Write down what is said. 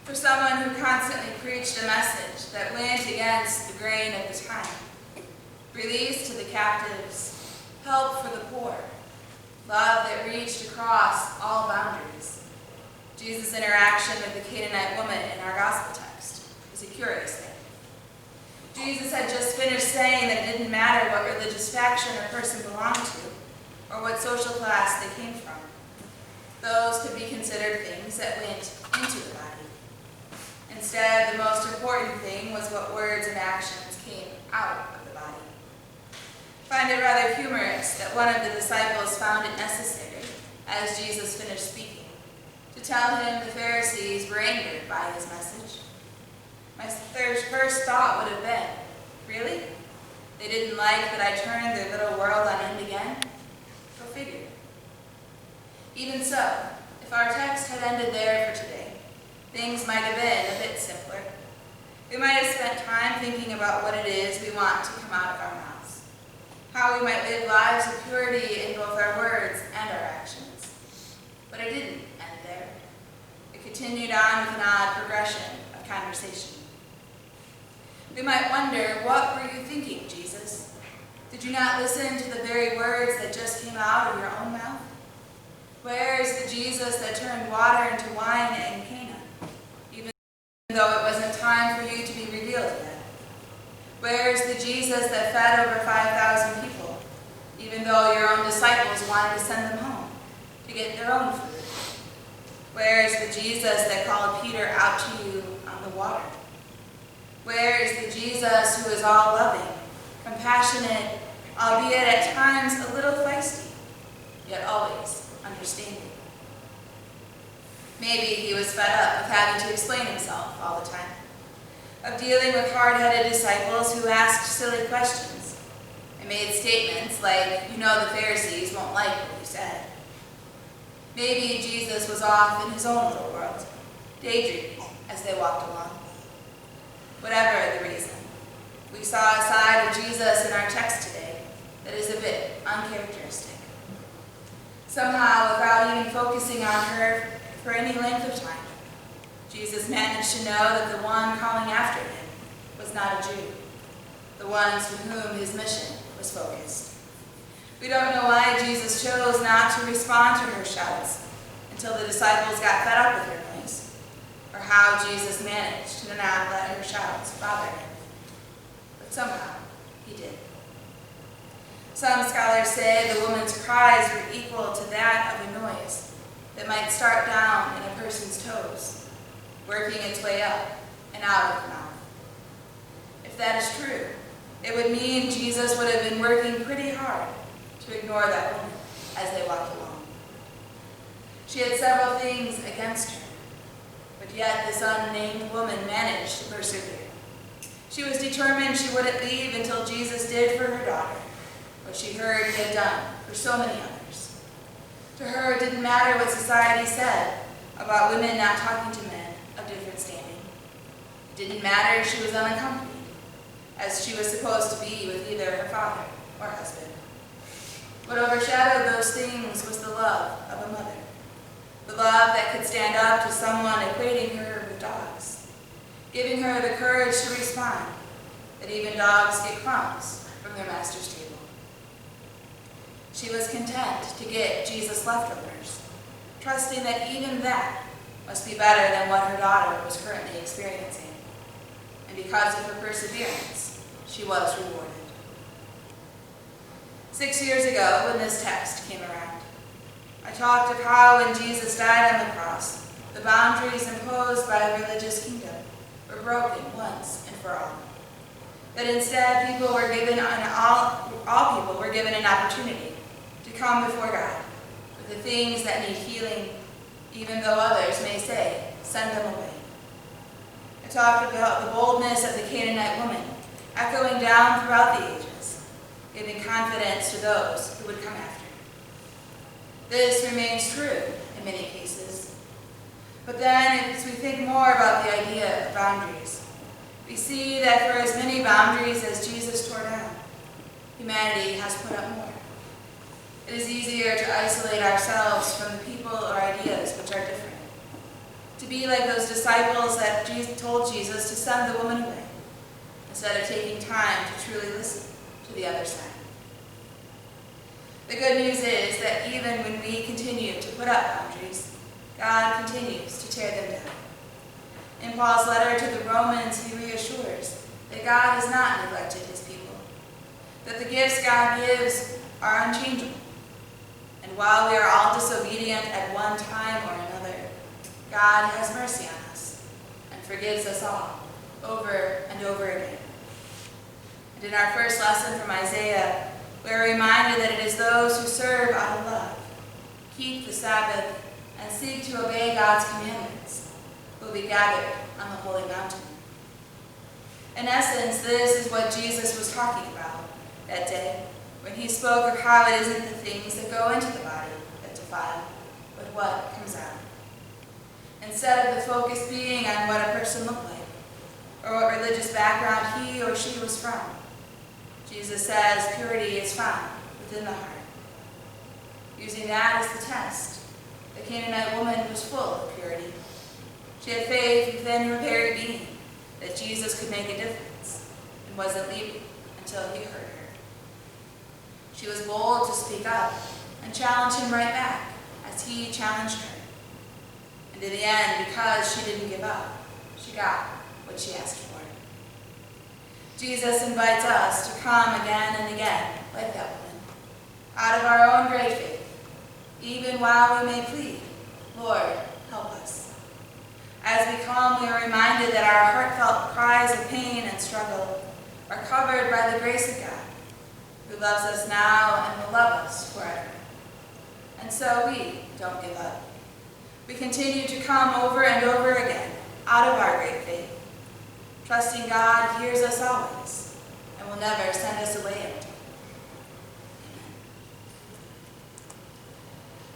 For someone who constantly preached a message that went against the grain of the time. Release to the captives, help for the poor, love that reached across all boundaries. Jesus' interaction with the Canaanite woman in our gospel text is a curious thing. Jesus had just finished saying that it didn't matter what religious faction a person belonged to or what social class they came from. Those could be considered things that went into the body. Instead, the most important thing was what words and actions came out of the body. I find it rather humorous that one of the disciples found it necessary, as Jesus finished speaking, to tell him the Pharisees were angered by his message. My first thought would have been, really? They didn't like that I turned their little world on end again? Go figure. Even so, if our text had ended there for today, things might have been a bit simpler. We might have spent time thinking about what it is we want to come out of our mouths, how we might live lives of purity in both our words and our actions. But it didn't end there. It continued on with an odd progression of conversation. We might wonder, what were you thinking, Jesus? Did you not listen to the very words that just came out of your own mouth? Where is the Jesus that turned water into wine in Cana? Though it wasn't time for you to be revealed yet? Where is the Jesus that fed over 5,000 people, even though your own disciples wanted to send them home to get their own food? Where is the Jesus that called Peter out to you on the water? Where is the Jesus who is all loving, compassionate, albeit at times a little feisty, yet always understanding? Maybe he was fed up with having to explain himself all the time, of dealing with hard-headed disciples who asked silly questions and made statements like, you know the Pharisees won't like what you said. Maybe Jesus was off in his own little world, daydreaming as they walked along. Whatever the reason, we saw a side of Jesus in our text today that is a bit uncharacteristic. Somehow, without even focusing on her for any length of time, Jesus managed to know that the one calling after him was not a Jew, the ones to whom his mission was focused. We don't know why Jesus chose not to respond to her shouts until the disciples got fed up with her noise, or how Jesus managed to not let her shouts bother him. But somehow, he did. Some scholars say the woman's cries were equal to that of a noise that might start down in a person's toes, working its way up and out of the mouth. If that is true, it would mean Jesus would have been working pretty hard to ignore that woman as they walked along. She had several things against her, but yet this unnamed woman managed to persevere. She was determined she wouldn't leave until Jesus did for her daughter what she heard he had done for so many others. To her, it didn't matter what society said about women not talking to men of different standing. It didn't matter if she was unaccompanied, as she was supposed to be with either her father or husband. What overshadowed those things was the love of a mother, the love that could stand up to someone equating her with dogs, giving her the courage to respond that even dogs get crumbs from their master's table. She was content to get Jesus' leftovers, trusting that even that must be better than what her daughter was currently experiencing. And because of her perseverance, she was rewarded. 6 years ago, when this text came around, I talked of how when Jesus died on the cross, the boundaries imposed by the religious kingdom were broken once and for all. That instead, all people were given an opportunity to come before God with the things that need healing, even though others may say, send them away. I talked about the boldness of the Canaanite woman, echoing down throughout the ages, giving confidence to those who would come after. This remains true in many cases. But then, as we think more about the idea of boundaries, we see that for as many boundaries as Jesus tore down, humanity has put up more. It is easier to isolate ourselves from the people or ideas which are different. to be like those disciples that told Jesus to send the woman away, instead of taking time to truly listen to the other side. The good news is that even when we continue to put up boundaries, God continues to tear them down. In Paul's letter to the Romans, he reassures that God has not neglected his people, that the gifts God gives are unchangeable. And while we are all disobedient at one time or another, God has mercy on us and forgives us all over and over again. And in our first lesson from Isaiah, we are reminded that it is those who serve out of love, keep the Sabbath, and seek to obey God's commandments who will be gathered on the holy mountain. In essence, this is what Jesus was talking about that day when he spoke of how it isn't the things that go into the body that defile, but what comes out. Instead of the focus being on what a person looked like, or what religious background he or she was from, Jesus says purity is found within the heart. Using that as the test, the Canaanite woman was full of purity. She had faith within her very being that Jesus could make a difference and wasn't leaving until he heard her. She was bold to speak up and challenge him right back as he challenged her. And in the end, because she didn't give up, she got what she asked for. Jesus invites us to come again and again, like that woman, out of our own great faith, even while we may plead, Lord, help us. As we come, we are reminded that our heartfelt cries of pain and struggle are covered by the grace of God, who loves us now and will love us forever. And so we don't give up. We continue to come over and over again out of our great faith, trusting God hears us always and will never send